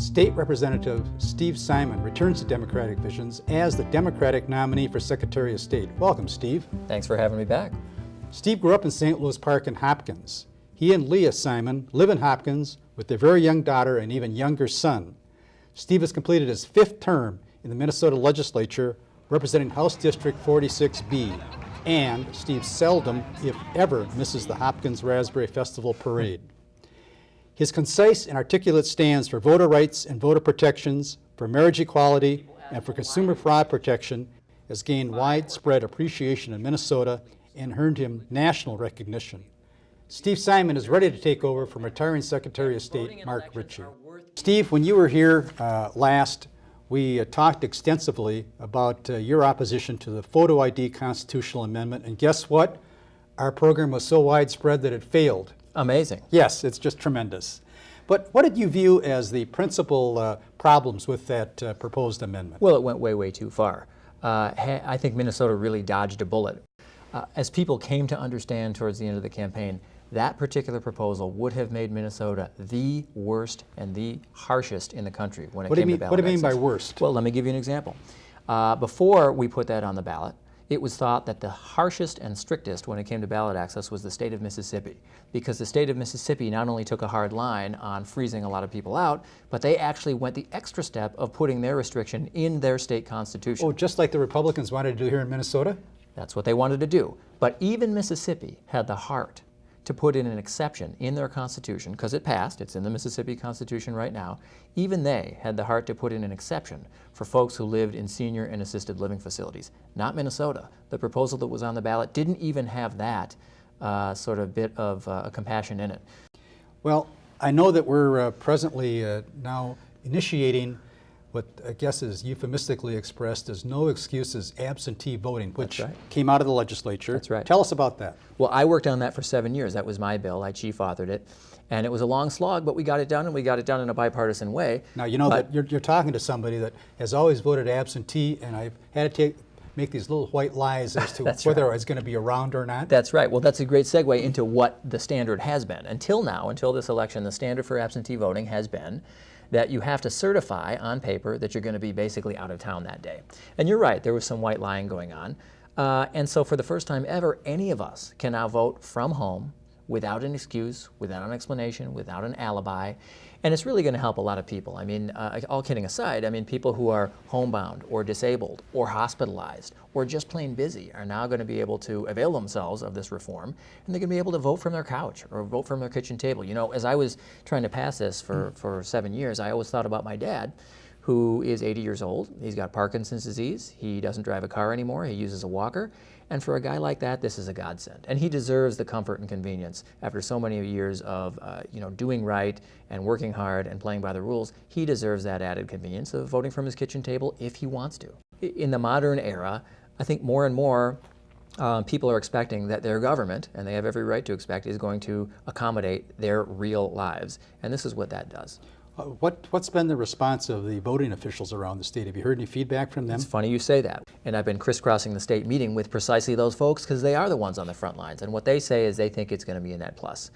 State Representative Steve Simon returns to Democratic Visions as the Democratic nominee for Secretary of State. Welcome, Steve. Thanks for having me back. Steve grew up in St. Louis Park in Hopkins. He and Leah Simon live in Hopkins with their very young daughter and even younger son. Steve has completed his 5th term in the Minnesota legislature, representing House District 46B, and Steve seldom, if ever, misses the Hopkins Raspberry Festival Parade. His concise and articulate stands for voter rights and voter protections, for marriage equality, and for consumer fraud protection has gained widespread appreciation in Minnesota and earned him national recognition. Steve Simon is ready to take over from retiring Secretary of State Mark Ritchie. Steve, when you were here last, we talked extensively about your opposition to the photo ID constitutional amendment, and guess what? Our program was so widespread that it failed. Amazing. Yes, it's just tremendous. But what did you view as the principal problems with that proposed amendment? Well, it went way, way too far. I think Minnesota really dodged a bullet. As people came to understand towards the end of the campaign, that particular proposal would have made Minnesota the worst and the harshest in the country when it came to ballot What do you mean by access. worst? Well, let me give you an example. Before we put that on the ballot, it was thought that the harshest and strictest when it came to ballot access was the state of Mississippi, because the state of Mississippi not only took a hard line on freezing a lot of people out, but they actually went the extra step of putting their restriction in their state constitution. Oh, just like the Republicans wanted to do here in Minnesota? That's what they wanted to do. But even Mississippi had the heart to put in an exception in their constitution, because it passed, it's in the Mississippi Constitution right now. Even they had the heart to put in an exception for folks who lived in senior and assisted living facilities. Not Minnesota. The proposal that was on the ballot didn't even have that sort of bit of compassion in it. Well, I know that we're presently now initiating what I guess is euphemistically expressed as no excuses absentee voting, which came out of the legislature. That's right. Tell us about that. Well, I worked on that for 7 years. That was my bill. I chief authored it. And it was a long slog, but we got it done, and we got it done in a bipartisan way. Now, you know that you're talking to somebody that has always voted absentee, and I've had to make these little white lies as to whether it's going to be around or not. That's right. Well, that's a great segue into what the standard has been. Until now, until this election, the standard for absentee voting has been that you have to certify on paper that you're going to be basically out of town that day. And you're right, there was some white lying going on. And so for the first time ever, any of us can now vote from home without an excuse, without an explanation, without an alibi. And it's really going to help a lot of people. I mean, all kidding aside, I mean, people who are homebound or disabled or hospitalized or just plain busy are now going to be able to avail themselves of this reform, and they're going to be able to vote from their couch or vote from their kitchen table. You know, as I was trying to pass this for 7 years, I always thought about my dad, who is 80 years old. He's got Parkinson's disease. He doesn't drive a car anymore. He uses a walker. And for a guy like that, this is a godsend. And he deserves the comfort and convenience after so many years of doing right and working hard and playing by the rules. He deserves that added convenience of voting from his kitchen table if he wants to. In the modern era, I think more and more people are expecting that their government, and they have every right to expect, is going to accommodate their real lives. And this is what that does. What's been the response of the voting officials around the state? Have you heard any feedback from them? It's funny you say that. And I've been crisscrossing the state meeting with precisely those folks because they are the ones on the front lines. And what they say is they think it's going to be a net plus.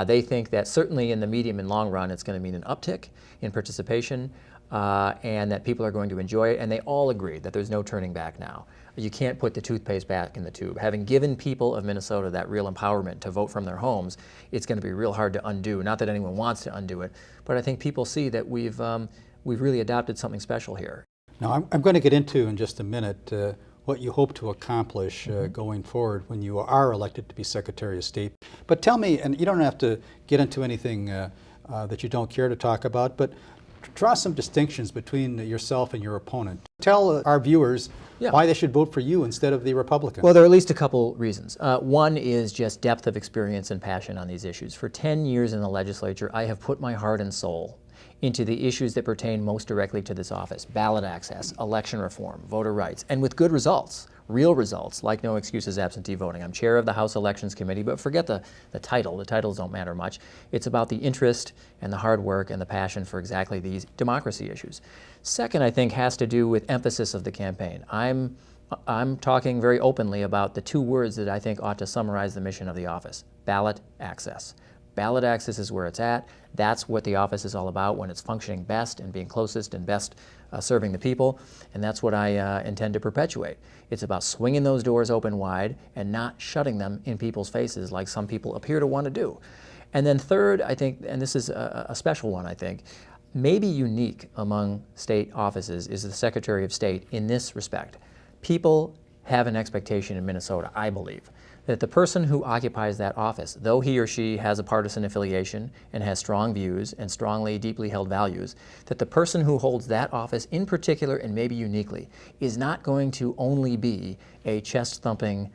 They think that certainly in the medium and long run it's going to mean an uptick in participation and that people are going to enjoy it. And they all agree that there's no turning back now. You can't put the toothpaste back in the tube. Having given people of Minnesota that real empowerment to vote from their homes, it's going to be real hard to undo. Not that anyone wants to undo it, but I think people see that we've really adopted something special here. Now, I'm going to get into in just a minute what you hope to accomplish going forward when you are elected to be Secretary of State. But tell me, and you don't have to get into anything that you don't care to talk about, but draw some distinctions between yourself and your opponent. Tell our viewers why they should vote for you instead of the Republicans. Well, there are at least a couple reasons. One is just depth of experience and passion on these issues. For 10 years in the legislature, I have put my heart and soul into the issues that pertain most directly to this office: ballot access, election reform, voter rights, and with good results. Real results, like no excuses absentee voting. I'm chair of the House Elections Committee, but forget the title. The titles don't matter much. It's about the interest and the hard work and the passion for exactly these democracy issues. Second, I think, has to do with emphasis of the campaign. I'm talking very openly about the two words that I think ought to summarize the mission of the office: ballot access. Ballot access is where it's at. That's what the office is all about when it's functioning best and being closest and best serving the people. And that's what I intend to perpetuate. It's about swinging those doors open wide and not shutting them in people's faces like some people appear to want to do. And then third, I think, and this is a special one, I think, maybe unique among state offices is the Secretary of State in this respect. People have an expectation in Minnesota, I believe, that the person who occupies that office, though he or she has a partisan affiliation and has strong views and strongly, deeply held values, that the person who holds that office in particular and maybe uniquely is not going to only be a chest-thumping,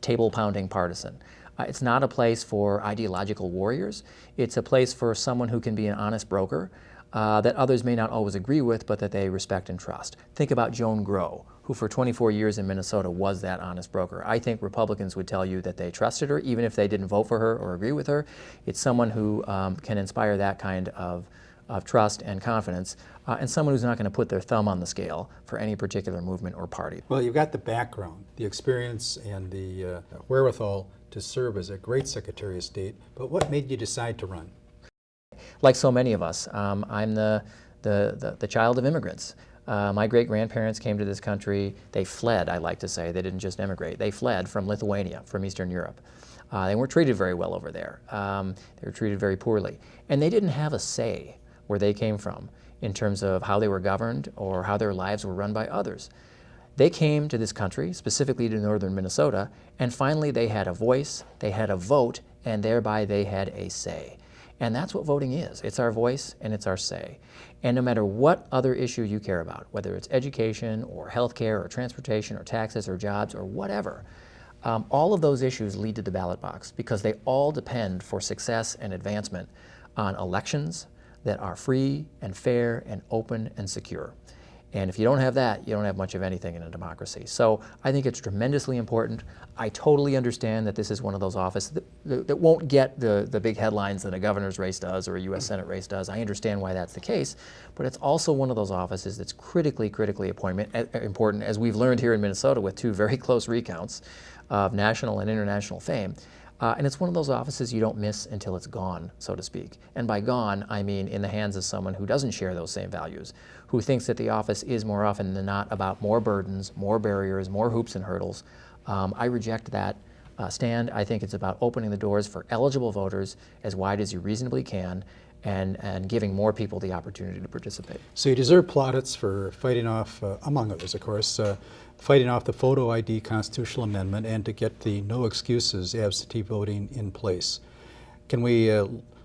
table-pounding partisan. It's not a place for ideological warriors. It's a place for someone who can be an honest broker that others may not always agree with, but that they respect and trust. Think about Joan Grow, who for 24 years in Minnesota was that honest broker. I think Republicans would tell you that they trusted her, even if they didn't vote for her or agree with her. It's someone who can inspire that kind of trust and confidence, and someone who's not going to put their thumb on the scale for any particular movement or party. Well, you've got the background, the experience, and the wherewithal to serve as a great Secretary of State, but what made you decide to run? Like so many of us, I'm the child of immigrants. My great-grandparents came to this country. They fled, I like to say. They didn't just emigrate. They fled from Lithuania, from Eastern Europe. They weren't treated very well over there. They were treated very poorly. And they didn't have a say where they came from in terms of how they were governed or how their lives were run by others. They came to this country, specifically to northern Minnesota, and finally they had a voice, they had a vote, and thereby they had a say. And that's what voting is. It's our voice and it's our say. And no matter what other issue you care about, whether it's education or healthcare or transportation or taxes or jobs or whatever, all of those issues lead to the ballot box because they all depend for success and advancement on elections that are free and fair and open and secure. And if you don't have that, you don't have much of anything in a democracy. So I think it's tremendously important. I totally understand that this is one of those offices that won't get the big headlines that a governor's race does or a U.S. Senate race does. I understand why that's the case, but it's also one of those offices that's critically important, as we've learned here in Minnesota with two very close recounts of national and international fame. And it's one of those offices you don't miss until it's gone, so to speak. And by gone, I mean in the hands of someone who doesn't share those same values, who thinks that the office is more often than not about more burdens, more barriers, more hoops and hurdles. I reject that stand. I think it's about opening the doors for eligible voters as wide as you reasonably can and giving more people the opportunity to participate. So you deserve plaudits for fighting off, among others, of course, fighting off the photo ID constitutional amendment and to get the no excuses absentee voting in place. Can we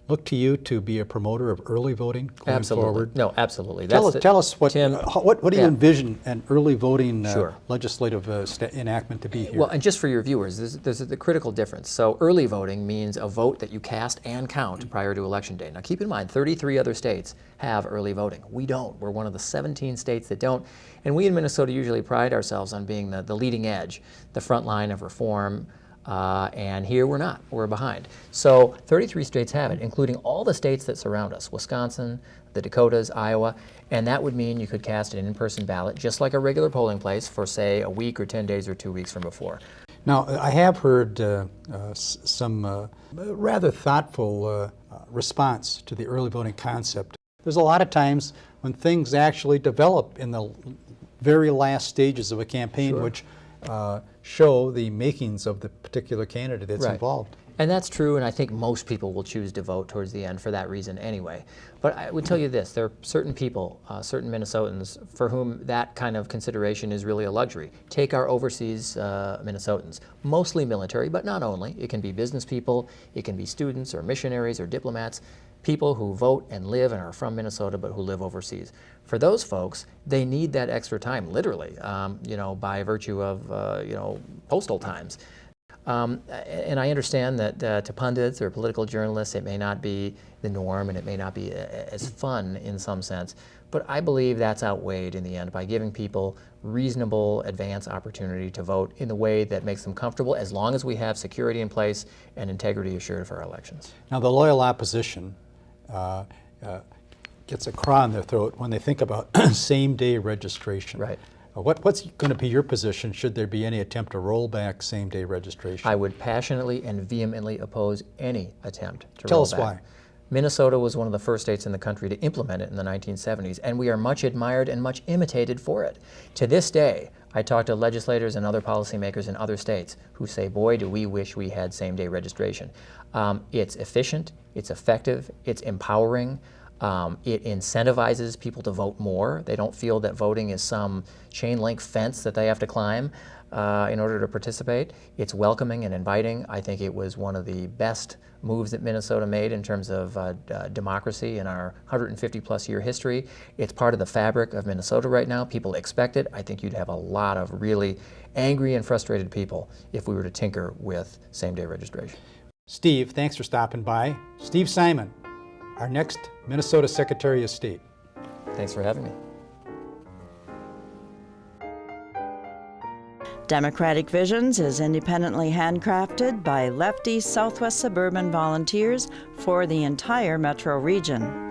look to you to be a promoter of early voting going forward? No, absolutely. Tell us what, Tim, what do you envision an early voting Sure. legislative enactment to be here? Well, and just for your viewers, there's the critical difference. So early voting means a vote that you cast and count prior to Election Day. Now keep in mind, 33 other states have early voting. We don't. We're one of the 17 states that don't. And we in Minnesota usually pride ourselves on being the leading edge, the front line of reform. And here we're not. We're behind. So 33 states have it, including all the states that surround us, Wisconsin, the Dakotas, Iowa, and that would mean you could cast an in-person ballot just like a regular polling place for, say, a week or 10 days or 2 weeks from before. Now, I have heard some rather thoughtful response to the early voting concept. There's a lot of times when things actually develop in the very last stages of a campaign, Sure. which show the makings of the particular candidate that's Right. involved. And that's true, and I think most people will choose to vote towards the end for that reason anyway. But I would tell you this, there are certain people, certain Minnesotans, for whom that kind of consideration is really a luxury. Take our overseas Minnesotans, mostly military, but not only. It can be business people, it can be students or missionaries or diplomats, people who vote and live and are from Minnesota but who live overseas. For those folks, they need that extra time, literally, by virtue of, postal times. And I understand that to pundits or political journalists, it may not be the norm and it may not be as fun in some sense, but I believe that's outweighed in the end by giving people reasonable advance opportunity to vote in the way that makes them comfortable as long as we have security in place and integrity assured for our elections. Now, the loyal opposition gets a craw in their throat when they think about same-day registration. Right. What's going to be your position should there be any attempt to roll back same-day registration? I would passionately and vehemently oppose any attempt to Tell roll us back. why. Minnesota was one of the first states in the country to implement it in the 1970s, and we are much admired and much imitated for it. To this day, I talk to legislators and other policymakers in other states who say, boy, do we wish we had same-day registration. It's efficient, it's effective, it's empowering. It incentivizes people to vote more. They don't feel that voting is some chain link fence that they have to climb in order to participate. It's welcoming and inviting. I think it was one of the best moves that Minnesota made in terms of democracy in our 150 plus year history. It's part of the fabric of Minnesota right now. People expect it. I think you'd have a lot of really angry and frustrated people if we were to tinker with same-day registration. Steve, thanks for stopping by. Steve Simon, our next Minnesota Secretary of State. Thanks for having me. Democratic Visions is independently handcrafted by lefty Southwest Suburban volunteers for the entire metro region.